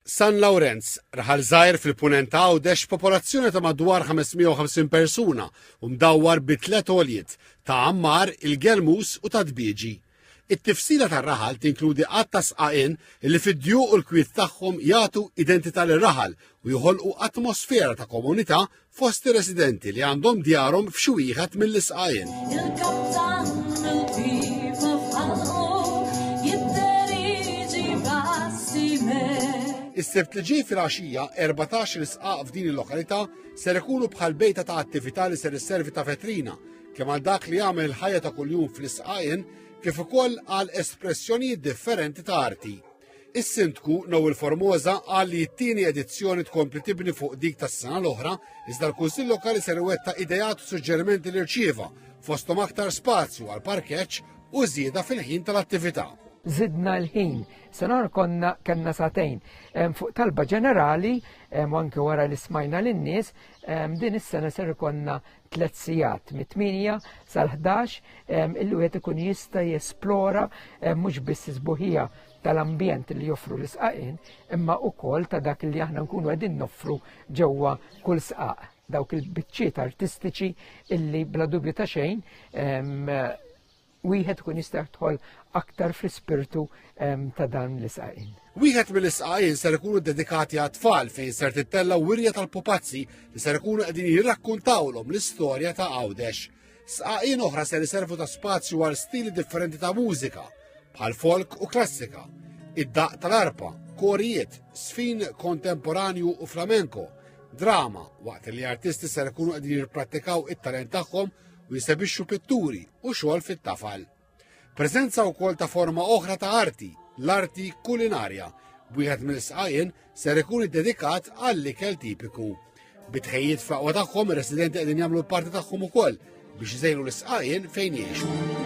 San Lawrence, raħal żgħir fil-punent ta' Għawdex popolazzjoni ta' madwar 550 persuna u mdawwar bi tliet għoljiet ta' ammar, il-gelmus u ta' dbieġi. It-tifsila tar-raħal tinkludi qatt ta' sqaqin li fid-djuq u l-kwiet tagħhom jagħtu identità lir-raħal u joħolqu atmosfera ta' komunità fost ir-residenti li għandhom djarhom f'xi wieħed mill-isqaqin. Is-sebt li ġej fil-għaxija 14 isqaq f'din il-lokalità ser ikunu bħal bejta ta' attività li ser isservi ta' vetrina kemm għal dak li jagħmel il-ħajja ta' kuljum fl-isqaqin kif ukoll għal espressjonijiet differenti ta' arti. Is-sindku Noel Formosa qal li t-tieni edizzjoni tkompli tibni fuq dik tas-sena l-oħra iżda l-Kunsill Lokali ser iwettaq idejat u suġġerimenti li rċieva fosthom aktar spazju għal parkeġġ u żieda fil-ħin tal-attività. Zidna l-ħin, sanar konna satejn. Fuq talba ġenerali, anke wara li smajna l-nies, din is-sena ser konna 3 sigħat, mit-8 sal-11, il-wieħed ikun jista' jesplora mhux biss isbuħija tal-ambjent li joffru l-isqaqin, imma wkoll ta' dak li aħna nkunu qegħdin noffru ġewwa kull sqaq. Dawk il-biċċiet artistiċi illi bla dubju ta' xejn wieħed ikun jista' jidħol aktar fl-ispirtu ta' dan l-isqaqin. Wieħed mill-isqaqin ser ikunu dedikati għat-tfal fejn ser tittella wirja tal-pupazzi li ser ikunu qegħdin jirrakkuntawlhom l-istorja ta' Għawdex. Sqaqin oħra ser iservu ta' spazju għal stili differenti ta' mużika bħal folk u klassika, id-daq tal-arpa, korijiet, sfin kontemporanju u flamenco, drama waqt li artisti ser ikunu qegħdin jirprattikaw it-talent tagħhom u jisebixxu pitturi u xogħol fit-tafal. Preżenza wkoll ta' forma oħra ta' arti, l-arti kulinarja, wieħed mill-isqaqin ser ikun iddedikat għall-ikel tipiku. Bitħejjiet f'aqwa tagħhom ir-residenti qegħdin jagħmlu l-parti tagħhom ukoll biex iżejnu l-isqaqin fejn jgħixu.